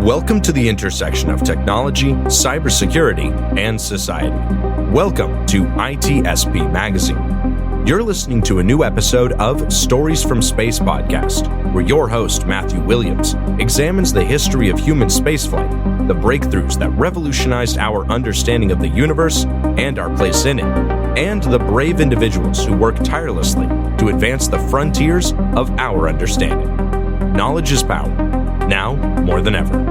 Welcome to the intersection of technology, cybersecurity, and society. Welcome to ITSP Magazine. You're listening to a new episode of Stories from Space podcast, where your host, Matthew Williams, examines the history of human spaceflight, the breakthroughs that revolutionized our understanding of the universe and our place in it, and the brave individuals who work tirelessly to advance the frontiers of our understanding. Knowledge is power, now more than ever.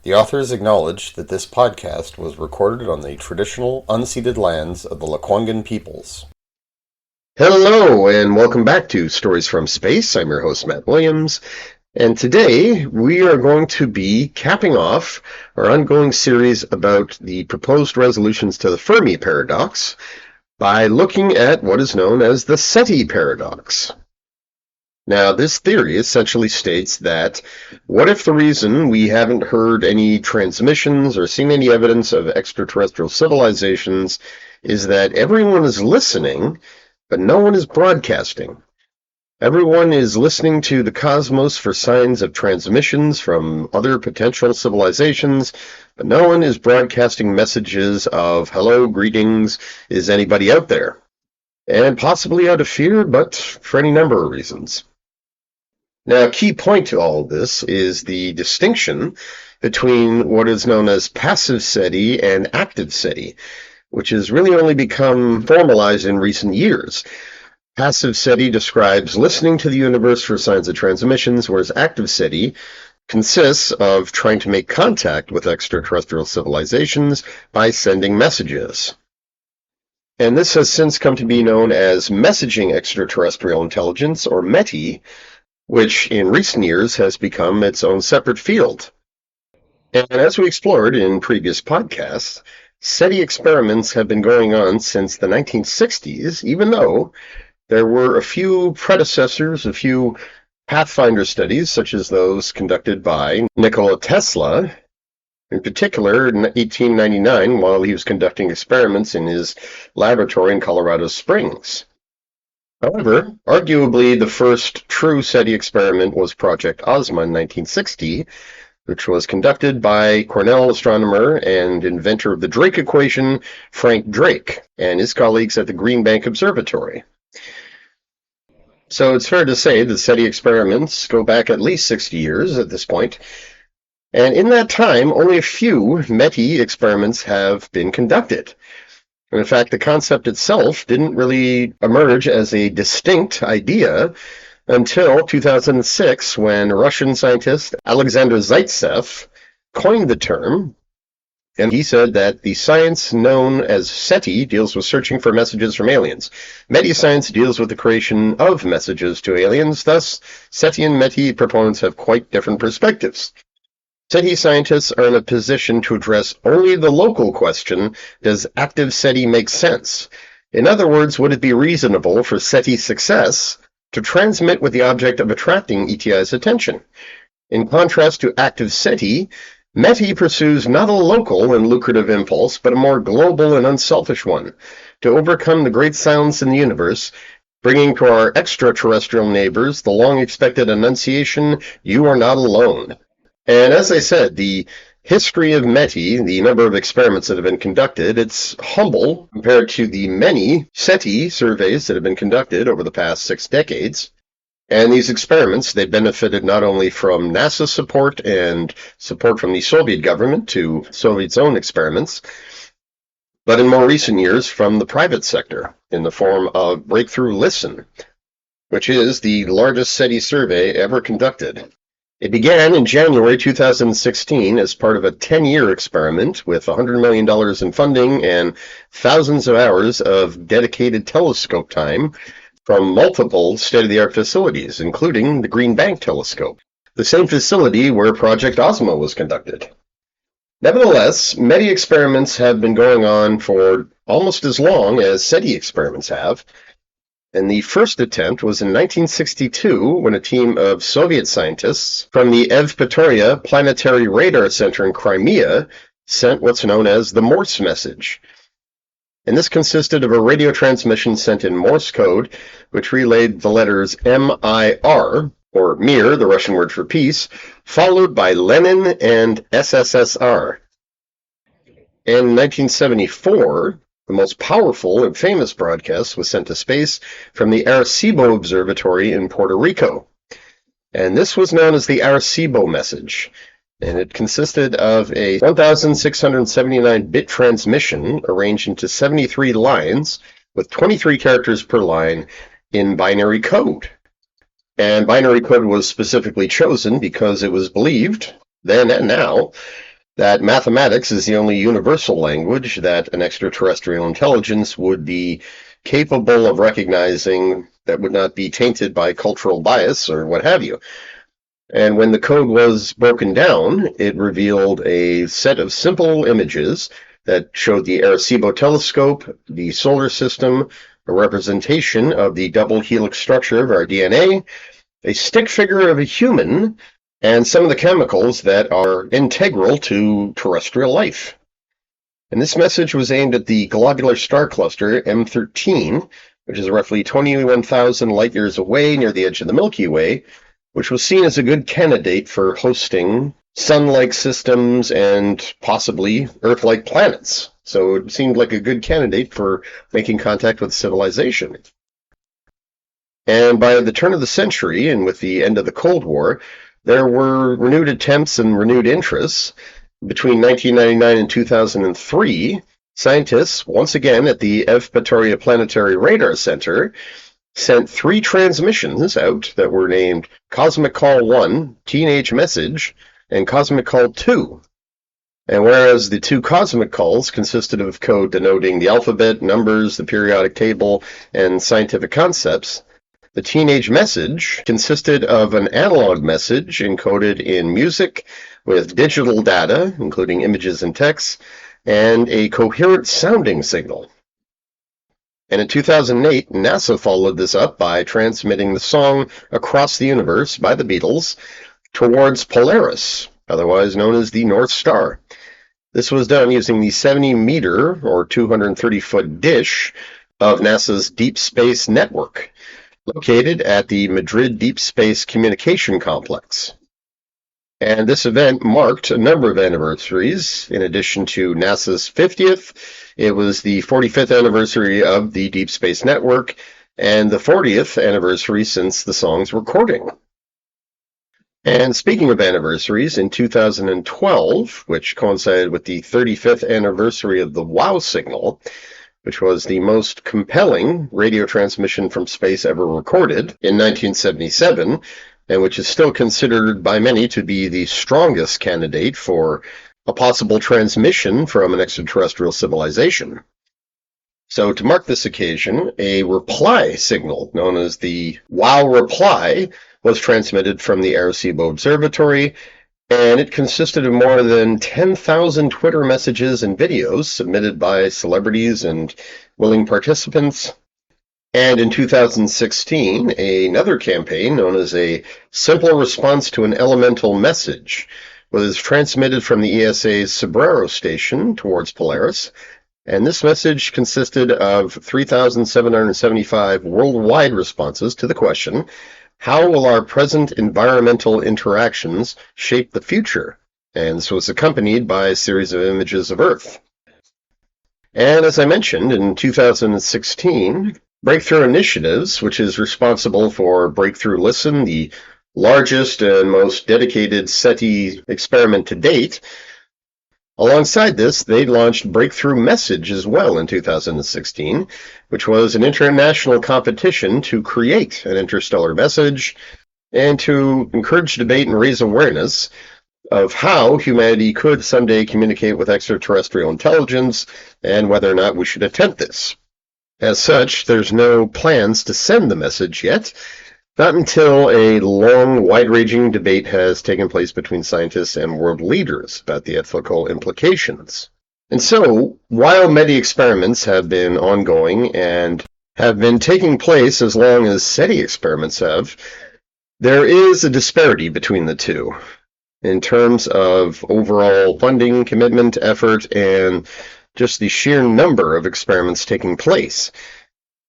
The authors acknowledge that this podcast was recorded on the traditional, unceded lands of the Lekwungen peoples. Hello, and welcome back to Stories from Space. I'm your host, Matt Williams, and today we are going to be capping off our ongoing series about the proposed resolutions to the Fermi Paradox by looking at what is known as the SETI Paradox. Now, this theory essentially states that what if the reason we haven't heard any transmissions or seen any evidence of extraterrestrial civilizations is that everyone is listening, but no one is broadcasting? Everyone is listening to the cosmos for signs of transmissions from other potential civilizations, but no one is broadcasting messages of hello, greetings, is anybody out there? And possibly out of fear, but for any number of reasons. Now, a key point to all of this is the distinction between what is known as passive SETI and active SETI, which has really only become formalized in recent years. Passive SETI describes listening to the universe for signs of transmissions, whereas active SETI consists of trying to make contact with extraterrestrial civilizations by sending messages. And this has since come to be known as Messaging Extraterrestrial Intelligence, or METI, which in recent years has become its own separate field. And as we explored in previous podcasts, SETI experiments have been going on since the 1960s, even though there were a few predecessors, a few Pathfinder studies, such as those conducted by Nikola Tesla, in particular in 1899, while he was conducting experiments in his laboratory in Colorado Springs. However, arguably the first true SETI experiment was Project Ozma in 1960, which was conducted by Cornell astronomer and inventor of the Drake equation, Frank Drake, and his colleagues at the Green Bank Observatory. So it's fair to say that SETI experiments go back at least 60 years at this point, and in that time, only a few METI experiments have been conducted. In fact, the concept itself didn't really emerge as a distinct idea until 2006, when Russian scientist Alexander Zaitsev coined the term, and he said that the science known as SETI deals with searching for messages from aliens. METI science deals with the creation of messages to aliens. Thus, SETI and METI proponents have quite different perspectives. SETI scientists are in a position to address only the local question, does active SETI make sense? In other words, would it be reasonable for SETI success to transmit with the object of attracting ETI's attention? In contrast to active SETI, METI pursues not a local and lucrative impulse, but a more global and unselfish one, to overcome the great silence in the universe, bringing to our extraterrestrial neighbors the long-expected annunciation, you are not alone. And as I said, the history of METI, the number of experiments that have been conducted, it's humble compared to the many SETI surveys that have been conducted over the past 6 decades. And these experiments, they benefited not only from NASA support and support from the Soviet government to Soviet's own experiments, but in more recent years from the private sector in the form of Breakthrough Listen, which is the largest SETI survey ever conducted. It began in January 2016 as part of a 10-year experiment with $100 million in funding and thousands of hours of dedicated telescope time from multiple state-of-the-art facilities, including the Green Bank telescope, the same facility where Project Ozma was conducted. Nevertheless, METI experiments have been going on for almost as long as SETI experiments have, and the first attempt was in 1962 when a team of Soviet scientists from the Evpatoria Planetary Radar Center in Crimea sent what's known as the Morse message. And this consisted of a radio transmission sent in Morse code, which relayed the letters MIR, or Mir, the Russian word for peace, followed by Lenin and SSSR. In 1974, the most powerful and famous broadcast was sent to space from the Arecibo Observatory in Puerto Rico. And this was known as the Arecibo message. And it consisted of a 1,679-bit transmission arranged into 73 lines with 23 characters per line in binary code. And binary code was specifically chosen because it was believed, then and now, that mathematics is the only universal language that an extraterrestrial intelligence would be capable of recognizing that would not be tainted by cultural bias or what have you. And when the code was broken down, it revealed a set of simple images that showed the Arecibo telescope, the solar system, a representation of the double helix structure of our DNA, a stick figure of a human, and some of the chemicals that are integral to terrestrial life. And this message was aimed at the globular star cluster M13, which is roughly 21,000 light years away near the edge of the Milky Way, which was seen as a good candidate for hosting sun-like systems and possibly Earth-like planets. So it seemed like a good candidate for making contact with civilization. And by the turn of the century, and with the end of the Cold War, there were renewed attempts and renewed interests. Between 1999 and 2003, scientists, once again at the Evpatoria Planetary Radar Center, sent 3 transmissions out that were named Cosmic Call 1, Teenage Message, and Cosmic Call 2. And whereas the 2 cosmic calls consisted of code denoting the alphabet, numbers, the periodic table, and scientific concepts, the teenage message consisted of an analog message encoded in music with digital data, including images and text, and a coherent sounding signal. And in 2008, NASA followed this up by transmitting the song Across the Universe by the Beatles towards Polaris, otherwise known as the North Star. This was done using the 70-meter or 230-foot dish of NASA's Deep Space Network, located at the Madrid Deep Space Communication Complex. And this event marked a number of anniversaries. In addition to NASA's 50th, it was the 45th anniversary of the Deep Space Network and the 40th anniversary since the song's recording. And speaking of anniversaries, in 2012, which coincided with the 35th anniversary of the WOW signal, which was the most compelling radio transmission from space ever recorded in 1977, and which is still considered by many to be the strongest candidate for a possible transmission from an extraterrestrial civilization. So to mark this occasion, a reply signal known as the WOW reply was transmitted from the Arecibo Observatory, and it consisted of more than 10,000 Twitter messages and videos submitted by celebrities and willing participants. And in 2016, another campaign known as a Simple Response to an Elemental Message was transmitted from the ESA's Sombrero station towards Polaris, and this message consisted of 3,775 worldwide responses to the question, how will our present environmental interactions shape the future? And this was accompanied by a series of images of Earth. And as I mentioned, in 2016, Breakthrough Initiatives, which is responsible for Breakthrough Listen, the largest and most dedicated SETI experiment to date, alongside this, they launched Breakthrough Message as well in 2016, which was an international competition to create an interstellar message and to encourage debate and raise awareness of how humanity could someday communicate with extraterrestrial intelligence and whether or not we should attempt this. As such, there's no plans to send the message yet, Not until a long, wide-ranging debate has taken place between scientists and world leaders about the ethical implications. And so, while METI experiments have been ongoing and have been taking place as long as SETI experiments have, there is a disparity between the two in terms of overall funding, commitment, effort, and just the sheer number of experiments taking place.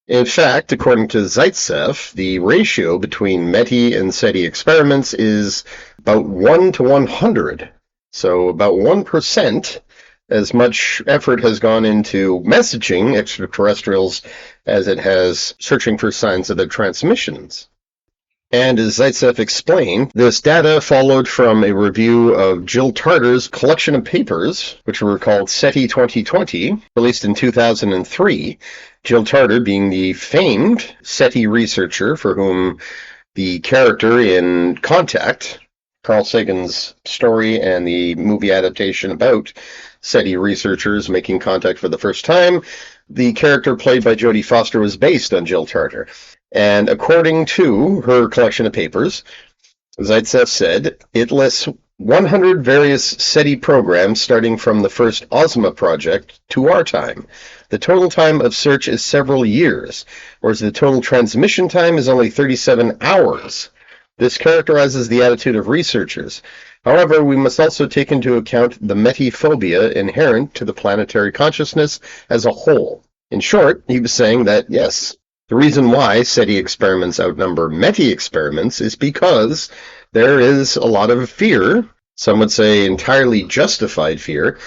In fact, according to Zaitsev, the ratio between METI and SETI experiments is about 1 to 100. So about 1% as much effort has gone into messaging extraterrestrials as it has searching for signs of their transmissions. And as Zaitsev explained, this data followed from a review of Jill Tarter's collection of papers, which were called SETI 2020, released in 2003. Jill Tarter being the famed SETI researcher for whom the character in Contact, Carl Sagan's story and the movie adaptation about SETI researchers making contact for the first time, the character played by Jodie Foster was based on Jill Tarter. And according to her collection of papers, Zaitsev said, it lists 100 various SETI programs starting from the first Ozma project to our time. The total time of search is several years, whereas the total transmission time is only 37 hours. This characterizes the attitude of researchers. However, we must also take into account the METI phobia inherent to the planetary consciousness as a whole. In short, he was saying that, yes, the reason why SETI experiments outnumber METI experiments is because there is a lot of fear, some would say entirely justified fear,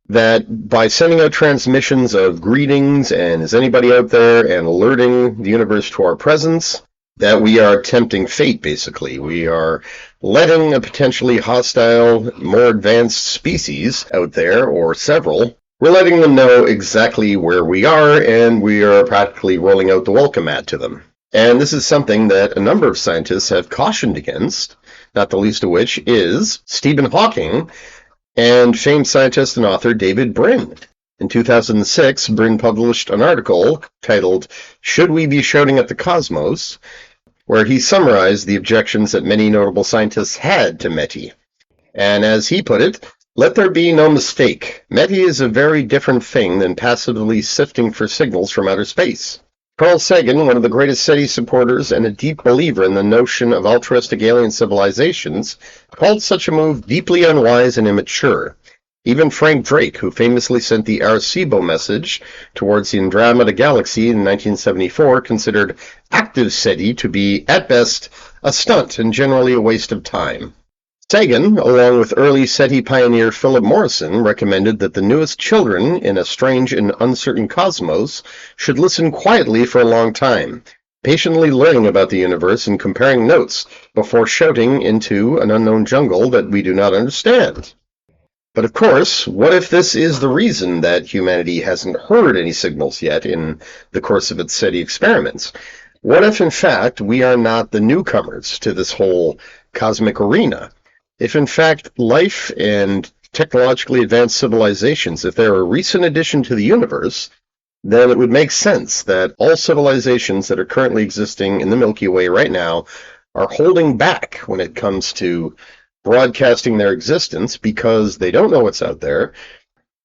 that by sending out transmissions of greetings and is anybody out there and alerting the universe to our presence, that we are tempting fate, basically. We are letting a potentially hostile, more advanced species out there, or several, we're letting them know exactly where we are, and we are practically rolling out the welcome mat to them. And this is something that a number of scientists have cautioned against, not the least of which is Stephen Hawking and famed scientist and author David Brin. In 2006, Brin published an article titled, "Should We Be Shouting at the Cosmos?" where he summarized the objections that many notable scientists had to METI. And as he put it, let there be no mistake. METI is a very different thing than passively sifting for signals from outer space. Carl Sagan, one of the greatest SETI supporters and a deep believer in the notion of altruistic alien civilizations, called such a move deeply unwise and immature. Even Frank Drake, who famously sent the Arecibo message towards the Andromeda Galaxy in 1974, considered active SETI to be, at best, a stunt and generally a waste of time. Sagan, along with early SETI pioneer Philip Morrison, recommended that the newest children in a strange and uncertain cosmos should listen quietly for a long time, patiently learning about the universe and comparing notes before shouting into an unknown jungle that we do not understand. But of course, what if this is the reason that humanity hasn't heard any signals yet in the course of its SETI experiments? What if, in fact, we are not the newcomers to this whole cosmic arena? If, in fact, life and technologically advanced civilizations, if they're a recent addition to the universe, then it would make sense that all civilizations that are currently existing in the Milky Way right now are holding back when it comes to broadcasting their existence because they don't know what's out there.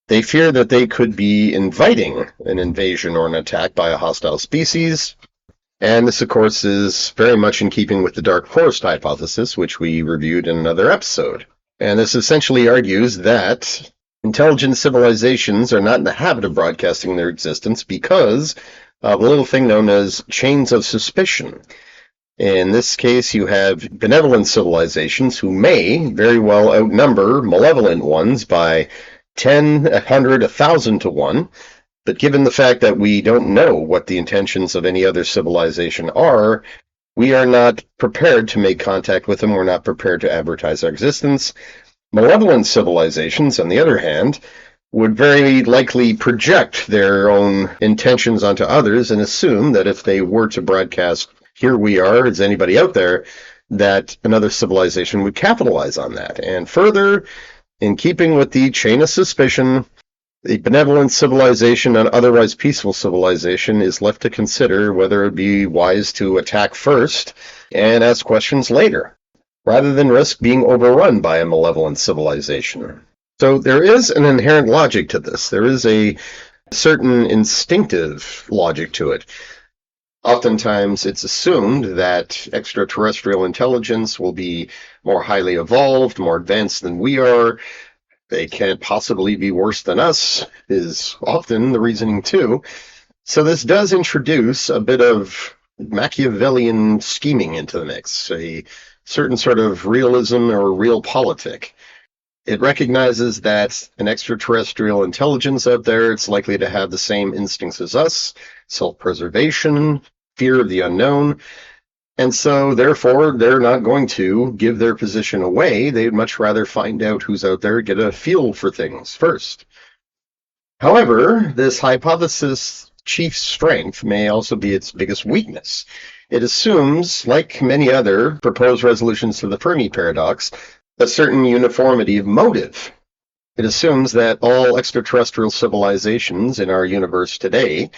They fear that they could be inviting an invasion or an attack by a hostile species. And this, of course, is very much in keeping with the dark forest hypothesis, which we reviewed in another episode. And this essentially argues that intelligent civilizations are not in the habit of broadcasting their existence because of a little thing known as chains of suspicion. In this case, you have benevolent civilizations who may very well outnumber malevolent ones by 10, 100, 1,000 to 1. But given the fact that we don't know what the intentions of any other civilization are, we are not prepared to make contact with them. We're not prepared to advertise our existence. Malevolent civilizations, on the other hand, would very likely project their own intentions onto others and assume that if they were to broadcast, "Here we are, is anybody out there?" that another civilization would capitalize on that. And further, in keeping with the chain of suspicion, A benevolent civilization and otherwise peaceful civilization is left to consider whether it would be wise to attack first and ask questions later, rather than risk being overrun by a malevolent civilization. So there is an inherent logic to this. There is a certain instinctive logic to it. Oftentimes it's assumed that extraterrestrial intelligence will be more highly evolved, more advanced than we are. They can't possibly be worse than us, is often the reasoning too. So this does introduce a bit of Machiavellian scheming into the mix, a certain sort of realism or realpolitik. It recognizes that an extraterrestrial intelligence out there, it's likely to have the same instincts as us, self-preservation, fear of the unknown, and so therefore they're not going to give their position away. They'd much rather find out who's out there, get a feel for things first. However, this hypothesis' chief strength may also be its biggest weakness. It assumes, like many other proposed resolutions to the Fermi Paradox, a certain uniformity of motive. It assumes that all extraterrestrial civilizations in our universe today,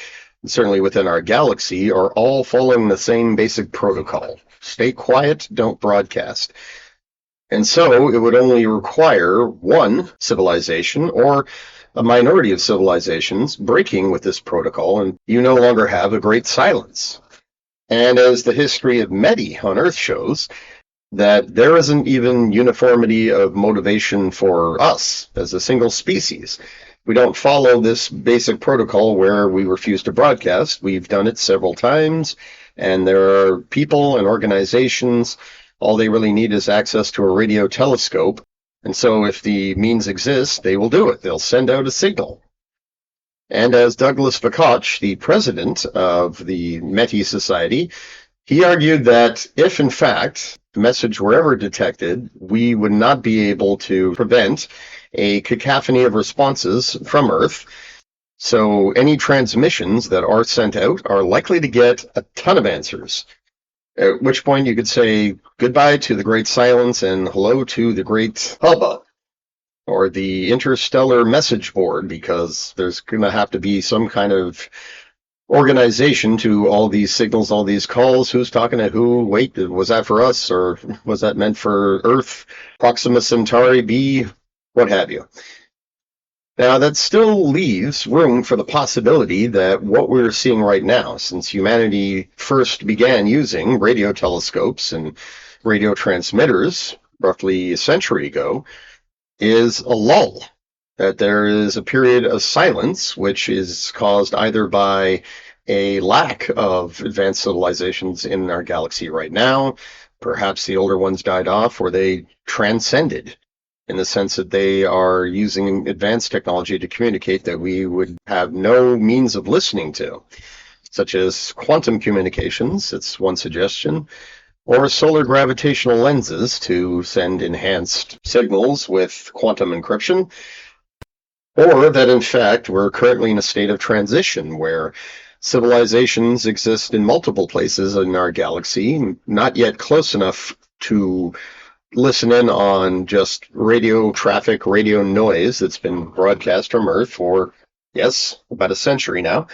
certainly within our galaxy, are all following the same basic protocol. Stay quiet, don't broadcast. And so it would only require one civilization or a minority of civilizations breaking with this protocol, and you no longer have a great silence. And as the history of METI on Earth shows, that there isn't even uniformity of motivation for us as a single species. We don't follow this basic protocol where we refuse to broadcast. We've done it several times, and there are people and organizations, all they really need is access to a radio telescope. And so if the means exist, they will do it. They'll send out a signal. And as Douglas Vakoch, the president of the METI Society, he argued that if, in fact, the message were ever detected, we would not be able to prevent a cacophony of responses from Earth. So any transmissions that are sent out are likely to get a ton of answers. At which point you could say goodbye to the great silence and hello to the great hubba, or the interstellar message board, because there's going to have to be some kind of organization to all these signals, all these calls, who's talking to who, wait, was that for us, or was that meant for Earth, Proxima Centauri b, what have you. Now that still leaves room for the possibility that what we're seeing right now, since humanity first began using radio telescopes and radio transmitters roughly a century ago, is a lull. That there is a period of silence, which is caused either by a lack of advanced civilizations in our galaxy right now. Perhaps the older ones died off, or they transcended in the sense that they are using advanced technology to communicate that we would have no means of listening to, such as quantum communications, it's one suggestion, or solar gravitational lenses to send enhanced signals with quantum encryption. Or that, in fact, we're currently in a state of transition where civilizations exist in multiple places in our galaxy, not yet close enough to listen in on just radio traffic, radio noise that's been broadcast from Earth for, yes, about a century now.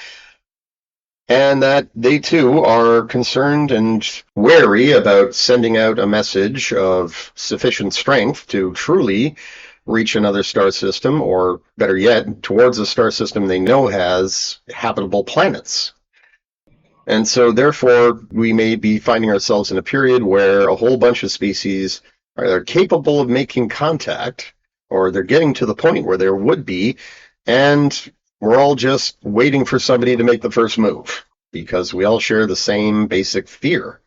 And that they too are concerned and wary about sending out a message of sufficient strength to truly reach another star system, or better yet, towards a star system they know has habitable planets. And so therefore, we may be finding ourselves in a period where a whole bunch of species are capable of making contact, or they're getting to the point where there would be, and we're all just waiting for somebody to make the first move, because we all share the same basic fear.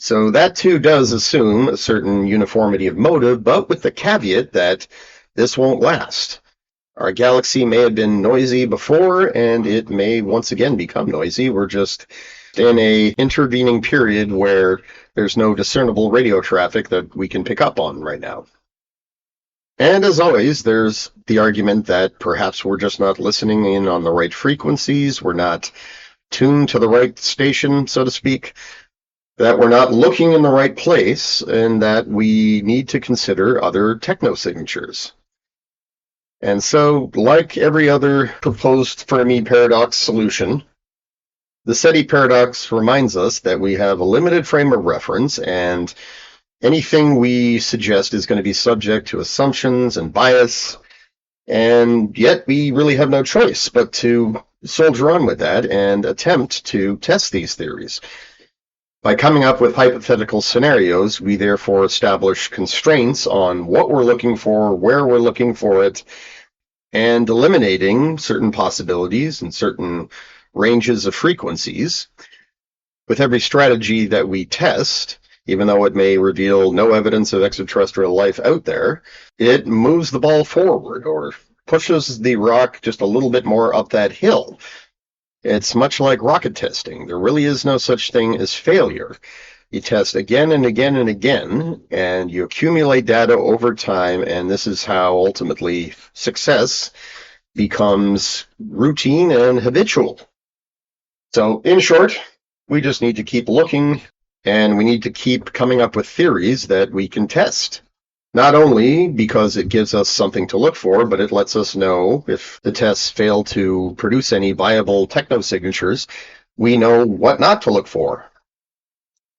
So that too does assume a certain uniformity of motive, but with the caveat that this won't last. Our galaxy may have been noisy before, and it may once again become noisy. We're just in a intervening period where there's no discernible radio traffic that we can pick up on right now. And as always, there's the argument that perhaps we're just not listening in on the right frequencies, we're not tuned to the right station, so to speak, that we're not looking in the right place, and that we need to consider other technosignatures. And so, like every other proposed Fermi Paradox solution, the SETI Paradox reminds us that we have a limited frame of reference, and anything we suggest is going to be subject to assumptions and bias, and yet we really have no choice but to soldier on with that and attempt to test these theories. By coming up with hypothetical scenarios, we therefore establish constraints on what we're looking for, where we're looking for it, and eliminating certain possibilities and certain ranges of frequencies. With every strategy that we test, even though it may reveal no evidence of extraterrestrial life out there, it moves the ball forward or pushes the rock just a little bit more up that hill. It's much like rocket testing. There really is no such thing as failure. You test again and again and again, and you accumulate data over time, and this is how ultimately success becomes routine and habitual. So, in short, we just need to keep looking, and we need to keep coming up with theories that we can test. Not only because it gives us something to look for, but it lets us know if the tests fail to produce any viable technosignatures, we know what not to look for.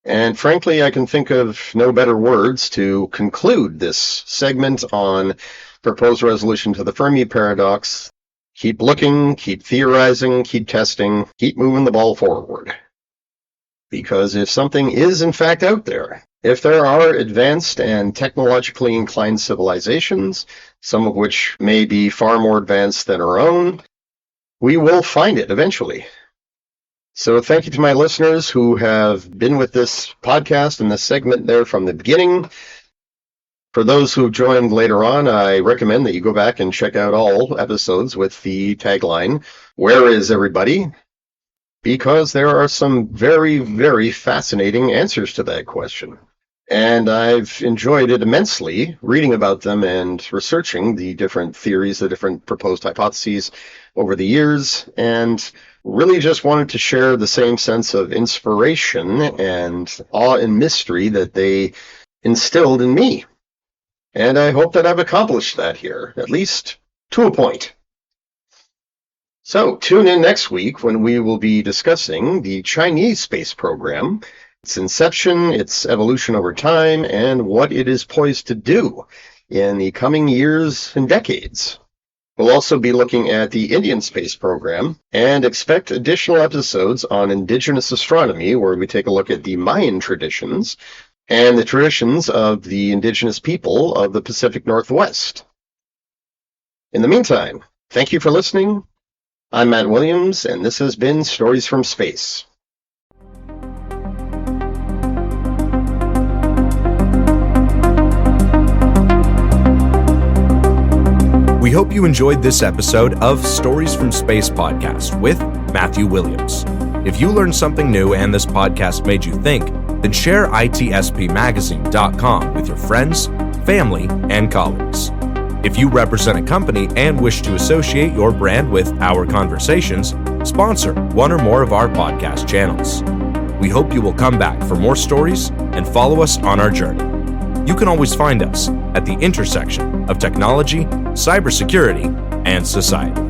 And frankly, I can think of no better words to conclude this segment on proposed resolution to the Fermi Paradox. Keep looking, keep theorizing, keep testing, keep moving the ball forward. Because if something is in fact out there, if there are advanced and technologically inclined civilizations, some of which may be far more advanced than our own, we will find it eventually. So thank you to my listeners who have been with this podcast and this segment there from the beginning. For those who joined later on, I recommend that you go back and check out all episodes with the tagline, "Where is everybody?" Because there are some very, very fascinating answers to that question. And I've enjoyed it immensely, reading about them and researching the different theories, the different proposed hypotheses over the years, and really just wanted to share the same sense of inspiration and awe and mystery that they instilled in me. And I hope that I've accomplished that here, at least to a point. So tune in next week when we will be discussing the Chinese space program, its inception, its evolution over time, and what it is poised to do in the coming years and decades. We'll also be looking at the Indian space program and expect additional episodes on indigenous astronomy, where we take a look at the Mayan traditions and the traditions of the indigenous people of the Pacific Northwest. In the meantime, thank you for listening. I'm Matt Williams, and this has been Stories from Space. We hope you enjoyed this episode of Stories from Space podcast with Matthew Williams. If you learned something new and this podcast made you think, then share itspmagazine.com with your friends, family, and colleagues. If you represent a company and wish to associate your brand with our conversations, sponsor one or more of our podcast channels. We hope you will come back for more stories and follow us on our journey. You can always find us at the intersection of technology, cybersecurity, and society.